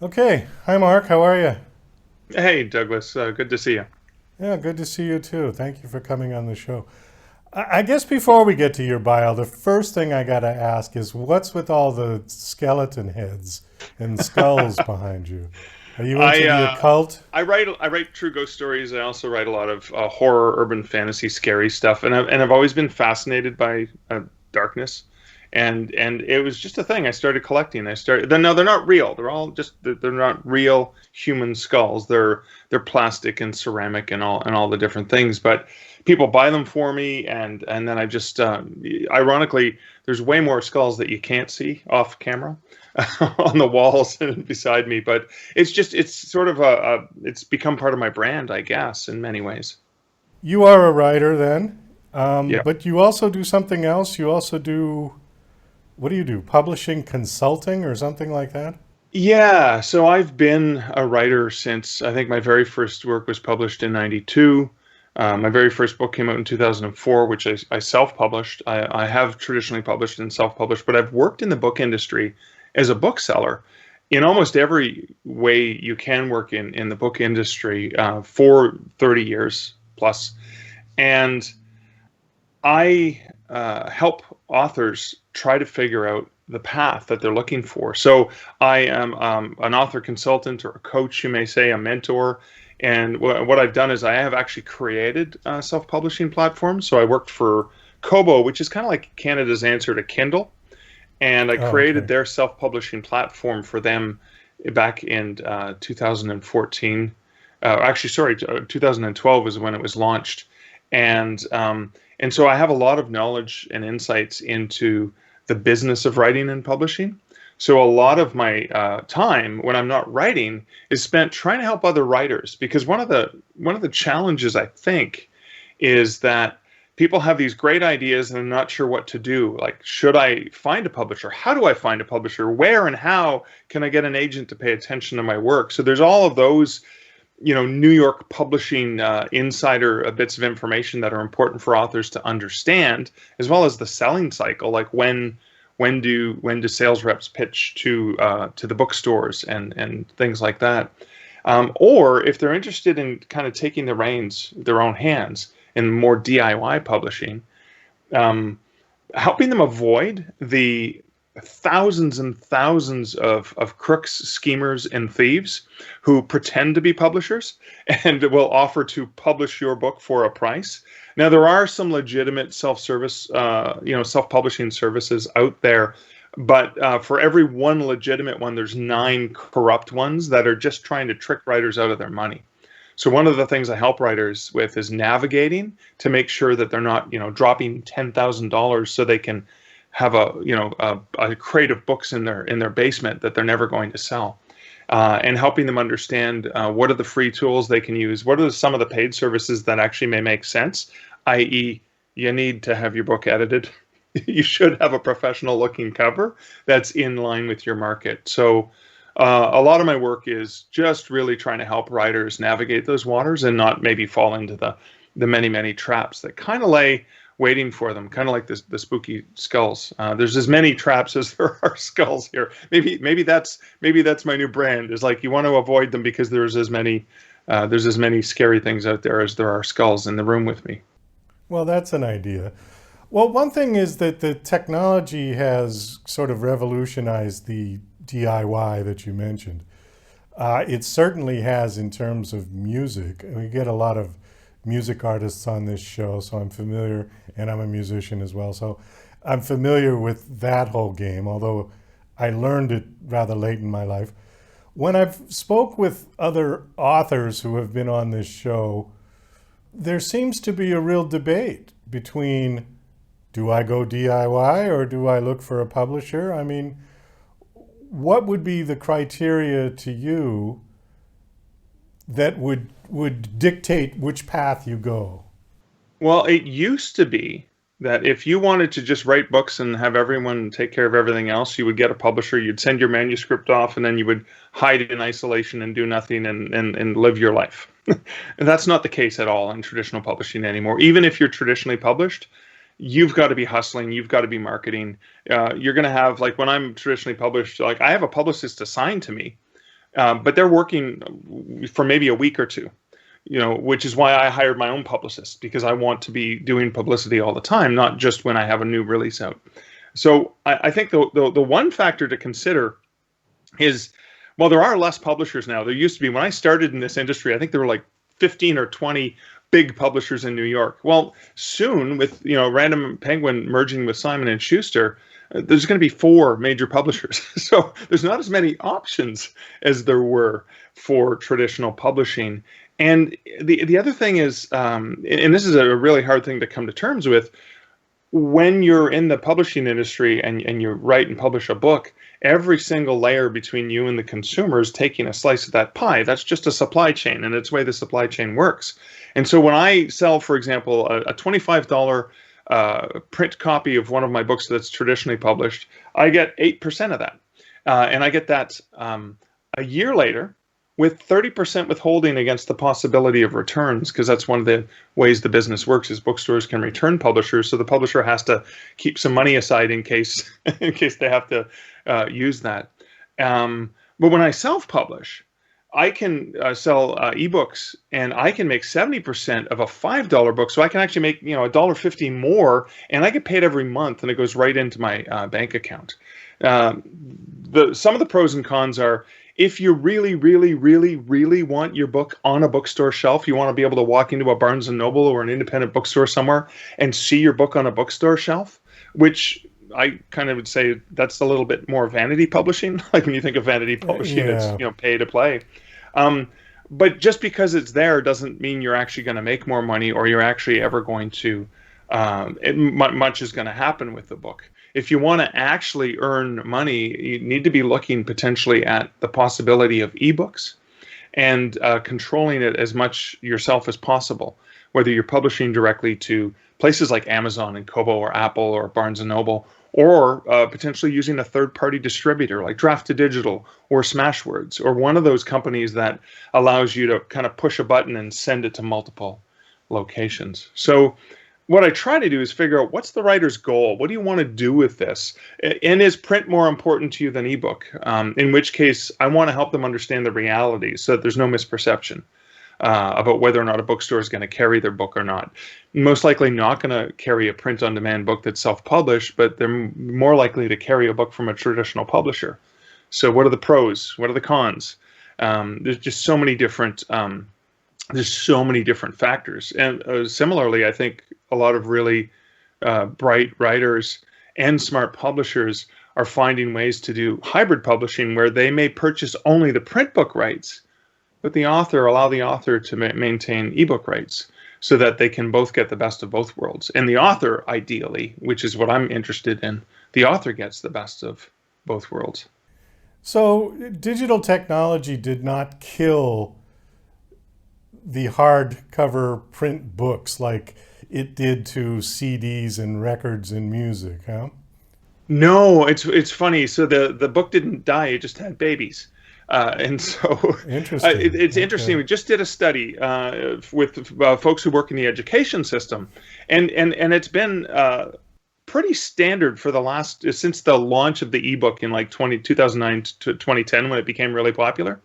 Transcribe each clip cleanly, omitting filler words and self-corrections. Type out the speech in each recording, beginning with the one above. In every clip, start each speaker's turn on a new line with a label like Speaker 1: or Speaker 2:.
Speaker 1: Okay. Hi, Mark. How are you?
Speaker 2: Hey, Douglas. Good to see you.
Speaker 1: Yeah, good to see you too. Thank you for coming on the show. I guess before we get to your bio, the first thing I got to ask is what's with all the skeleton heads and skulls behind you? Are you into
Speaker 2: I
Speaker 1: the
Speaker 2: uh,
Speaker 1: occult?
Speaker 2: I write true ghost stories. I also write a lot of horror, urban fantasy, scary stuff, and I've always been fascinated by darkness. And it was just a thing. I started collecting. No, they're not real. They're not real human skulls. They're plastic and ceramic and all the different things. But people buy them for me, and then I just ironically, there's way more skulls that you can't see off camera on the walls and beside me. But it's sort of it's become part of my brand, I guess, in many ways.
Speaker 1: You are a writer then,
Speaker 2: Yeah.
Speaker 1: but you also do something else. You also do, what do you do? Publishing consulting or something like that?
Speaker 2: Yeah, so I've been a writer since I think my very first work was published in '92. My very first book came out in 2004, which I self-published. I have traditionally published and self-published, but I've worked in the book industry as a bookseller in almost every way you can work in the book industry for 30 years plus. And I help authors try to figure out the path that they're looking for. So I am an author consultant or a coach, you may say, a mentor. And what I've done is I have actually created self-publishing platforms. So I worked for Kobo, which is kind of like Canada's answer to Kindle, and I
Speaker 1: Oh,
Speaker 2: created
Speaker 1: okay.
Speaker 2: their self-publishing platform for them back in 2014. Actually, sorry, 2012 is when it was launched, and and so I have a lot of knowledge and insights into the business of writing and publishing. So a lot of my time when I'm not writing is spent trying to help other writers, because one of the challenges I think is that people have these great ideas and they're not sure what to do. Like, should I find a publisher? How do I find a publisher? Where and how can I get an agent to pay attention to my work? So there's all of those, New York publishing insider bits of information that are important for authors to understand, as well as the selling cycle. Like, when do sales reps pitch to the bookstores and things like that. Or if they're interested in kind of taking the reins their own hands in more DIY publishing, um, helping them avoid the thousands and thousands of crooks, schemers, and thieves who pretend to be publishers and will offer to publish your book for a price. Now, there are some legitimate self-service, self-publishing services out there, but for every one legitimate one, there's nine corrupt ones that are just trying to trick writers out of their money. So one of the things I help writers with is navigating to make sure that they're not, dropping $10,000 so they can have a crate of books in their basement that they're never going to sell, and helping them understand what are the free tools they can use, what are some of the paid services that actually may make sense, i.e., you need to have your book edited. You should have a professional looking cover that's in line with your market. So a lot of my work is just really trying to help writers navigate those waters and not maybe fall into the many many traps that kind of lay waiting for them, kind of like the spooky skulls. There's as many traps as there are skulls here. Maybe that's my new brand. Is like, you want to avoid them because there's as many scary things out there as there are skulls in the room with me.
Speaker 1: Well, that's an idea. Well, one thing is that the technology has sort of revolutionized the DIY that you mentioned. It certainly has in terms of music. We get a lot of music artists on this show, so I'm familiar, and I'm a musician as well. So I'm familiar with that whole game, although I learned it rather late in my life. When I've spoke with other authors who have been on this show, there seems to be a real debate between, do I go DIY or do I look for a publisher? I mean, what would be the criteria to you that would dictate which path you go?
Speaker 2: Well, it used to be that if you wanted to just write books and have everyone take care of everything else, you would get a publisher, you'd send your manuscript off, and then you would hide in isolation and do nothing and live your life. And that's not the case at all in traditional publishing anymore. Even if you're traditionally published, you've got to be hustling, you've got to be marketing. You're going to have, like, when I'm traditionally published, like, I have a publicist assigned to me, but they're working for maybe a week or two, which is why I hired my own publicist, because I want to be doing publicity all the time, not just when I have a new release out. So I think the one factor to consider is, well, there are less publishers now. There used to be, when I started in this industry, I think there were like 15 or 20 big publishers in New York. Well, soon, with Random Penguin merging with Simon and Schuster, there's going to be 4 major publishers. So there's not as many options as there were for traditional publishing. And the other thing is, and this is a really hard thing to come to terms with, when you're in the publishing industry and you write and publish a book, every single layer between you and the consumer is taking a slice of that pie. That's just a supply chain, and it's the way the supply chain works. And so when I sell, for example, a $25 print copy of one of my books that's traditionally published, I get 8% of that. And I get that a year later with 30% withholding against the possibility of returns, because that's one of the ways the business works, is bookstores can return publishers. So the publisher has to keep some money aside in case they have to use that. But when I self-publish, I can sell ebooks, and I can make 70% of a $5 book. So I can actually make $1.50 more, and I get paid every month, and it goes right into my bank account. Some of the pros and cons are, if you really, really, really, really want your book on a bookstore shelf, you want to be able to walk into a Barnes & Noble or an independent bookstore somewhere and see your book on a bookstore shelf, which I kind of would say that's a little bit more vanity publishing. Like when you think of vanity publishing,
Speaker 1: Yeah.
Speaker 2: it's pay to play. But just because it's there doesn't mean you're actually going to make more money, or you're actually ever going to, much is going to happen with the book. If you want to actually earn money, you need to be looking potentially at the possibility of ebooks and controlling it as much yourself as possible, whether you're publishing directly to places like Amazon and Kobo or Apple or Barnes & Noble, or potentially using a third-party distributor like Draft2Digital or Smashwords, or one of those companies that allows you to kind of push a button and send it to multiple locations. So what I try to do is figure out, what's the writer's goal? What do you want to do with this? And is print more important to you than ebook? In which case, I want to help them understand the reality so that there's no misperception about whether or not a bookstore is going to carry their book or not. Most likely not going to carry a print-on-demand book that's self-published, but they're more likely to carry a book from a traditional publisher. So what are the pros? What are the cons? There's just so many different factors. And similarly, I think a lot of really bright writers and smart publishers are finding ways to do hybrid publishing, where they may purchase only the print book rights, but allow the author to maintain ebook rights, so that they can both get the best of both worlds. And the author, ideally, which is what I'm interested in, the author gets the best of both worlds.
Speaker 1: So digital technology did not kill the hardcover print books like it did to CDs and records and music, huh?
Speaker 2: No, it's funny. So the book didn't die; it just had babies. And so
Speaker 1: Interesting.
Speaker 2: it's interesting. We just did a study with folks who work in the education system, and it's been pretty standard for since the launch of the ebook in like 2009 to 2010, when it became really popular.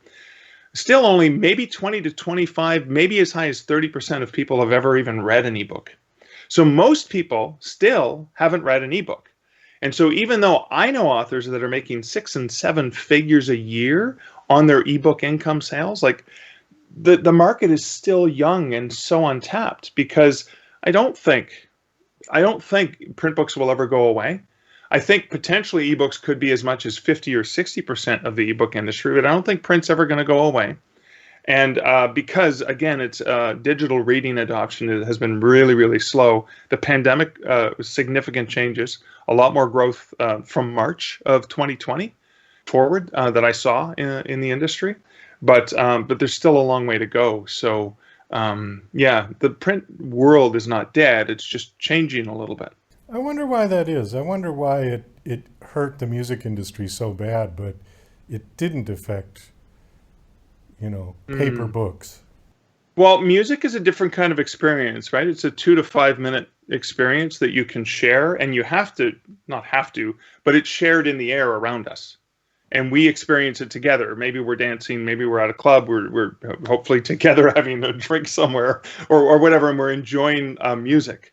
Speaker 2: Still only maybe 20 to 25, maybe as high as 30% of people have ever even read an ebook. So most people still haven't read an ebook. And so even though I know authors that are making 6 and 7 figures a year on their ebook income sales, like the market is still young and so untapped, because I don't think print books will ever go away. I think potentially ebooks could be as much as 50 or 60% of the ebook industry, but I don't think print's ever going to go away. And because, again, it's digital reading adoption has been really, really slow. The pandemic, significant changes, a lot more growth from March of 2020 forward that I saw in the industry. But there's still a long way to go. So, the print world is not dead. It's just changing a little bit.
Speaker 1: I wonder why that is. I wonder why it hurt the music industry so bad, but it didn't affect, paper books.
Speaker 2: Well, music is a different kind of experience, right? It's a 2 to 5 minute experience that you can share, and you not have to, but it's shared in the air around us. and we experience it together. Maybe we're dancing, maybe we're at a club, we're hopefully together having a drink somewhere, or whatever, and we're enjoying music.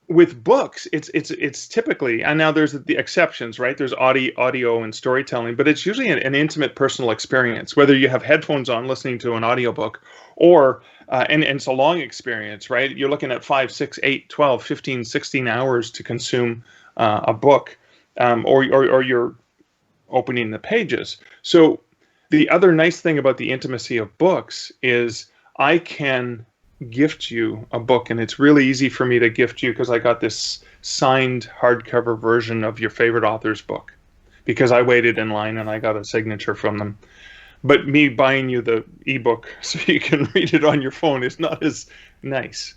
Speaker 2: With books, it's typically, and now there's the exceptions, right? There's audio and storytelling, but it's usually an intimate personal experience, whether you have headphones on listening to an audiobook, or and it's a long experience, right? You're looking at 5, 6, 8, 12, 15, 16 hours to consume a book, or you're opening the pages. So the other nice thing about the intimacy of books is I can gift you a book, and it's really easy for me to gift you because I got this signed hardcover version of your favorite author's book because I waited in line and I got a signature from them. But me buying you the ebook so you can read it on your phone is not as nice.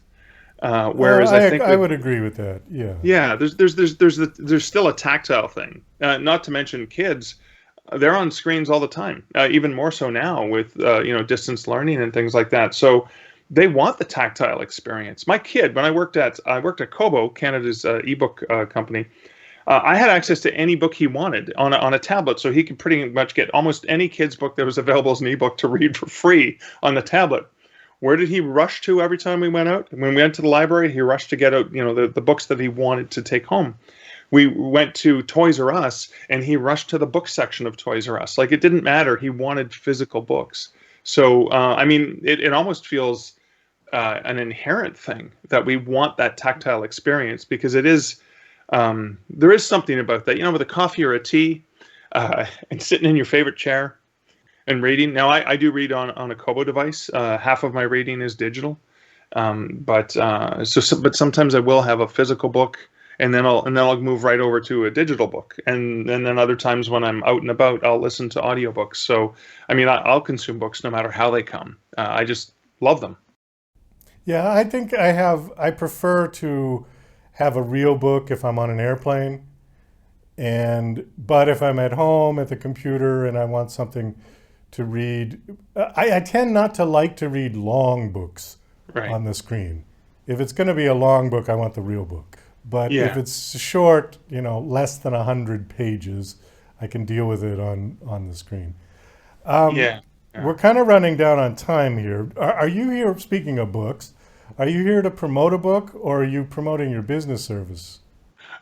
Speaker 2: Whereas I think
Speaker 1: I would agree with that. Yeah.
Speaker 2: Yeah, there's still a tactile thing. Not to mention kids, they're on screens all the time. Even more so now with distance learning and things like that. So they want the tactile experience. My kid, when I worked at Kobo, Canada's ebook company, I had access to any book he wanted on a tablet, so he could pretty much get almost any kid's book that was available as an ebook to read for free on the tablet. Where did he rush to every time we went out? When we went to the library, he rushed to get out, the books that he wanted to take home. We went to Toys R Us, and he rushed to the book section of Toys R Us. Like, it didn't matter. He wanted physical books. So, it almost feels an inherent thing that we want that tactile experience, because it is, there is something about that, with a coffee or a tea, and sitting in your favorite chair and reading. Now, I do read on a Kobo device. Half of my reading is digital, but sometimes I will have a physical book, and then I'll move right over to a digital book, and then other times when I'm out and about, I'll listen to audiobooks. So, I'll consume books no matter how they come. I just love them.
Speaker 1: Yeah, I think I prefer to have a real book if I'm on an airplane, but if I'm at home at the computer and I want something to read, I tend not to like to read long books on the screen. If it's going to be a long book, I want the real book. But if it's short, less than 100 pages, I can deal with it on the screen. We're kind of running down on time here. Are you here, speaking of books, are you here to promote a book, or are you promoting your business service?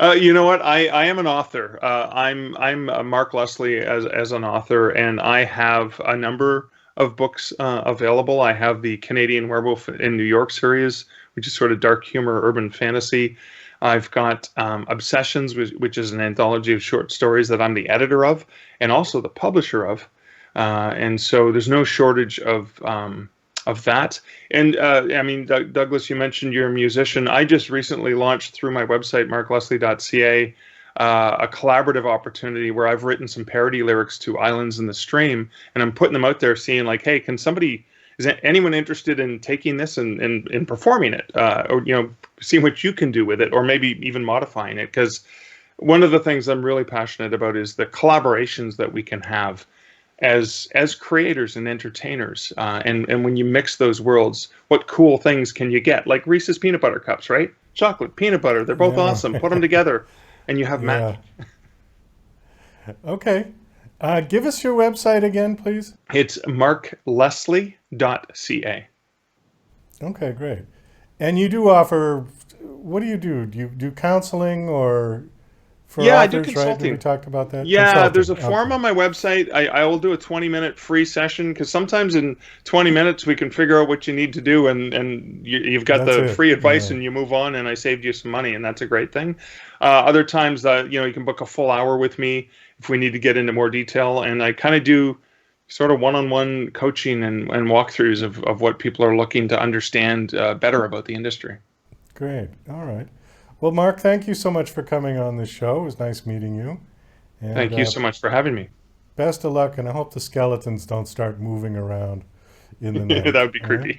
Speaker 2: You know what? I am an author. I'm Mark Leslie as an author, and I have a number of books available. I have the Canadian Werewolf in New York series, which is sort of dark humor, urban fantasy. I've got Obsessions, which is an anthology of short stories that I'm the editor of and also the publisher of. And so there's no shortage of that. And Douglas, you mentioned you're a musician. I just recently launched through my website, markleslie.ca, a collaborative opportunity where I've written some parody lyrics to Islands in the Stream, and I'm putting them out there, seeing like, hey, is anyone interested in taking this and performing it, or seeing what you can do with it, or maybe even modifying it? Because one of the things I'm really passionate about is the collaborations that we can have as creators and entertainers, and when you mix those worlds, what cool things can you get? Like Reese's peanut butter cups, right? Chocolate, peanut butter, they're both awesome. Put them together, and you have magic.
Speaker 1: Okay. Give us your website again, please.
Speaker 2: It's markleslie.ca.
Speaker 1: Okay, great. And you do offer, what do? Do you do counseling or for authors,
Speaker 2: I do consulting.
Speaker 1: Right? We talked about that.
Speaker 2: Yeah,
Speaker 1: consulting.
Speaker 2: There's a form on my website. I will do a 20-minute free session, because sometimes in 20 minutes we can figure out what you need to do, and you've got the free advice, and you move on, and I saved you some money, and that's a great thing. Other times, you can book a full hour with me if we need to get into more detail, and I kind of do sort of one-on-one coaching and walkthroughs of what people are looking to understand better about the industry.
Speaker 1: Great. All right. Well, Mark, thank you so much for coming on this show. It was nice meeting you. And,
Speaker 2: thank you so much for having me.
Speaker 1: Best of luck, and I hope the skeletons don't start moving around in the night.
Speaker 2: That would be creepy.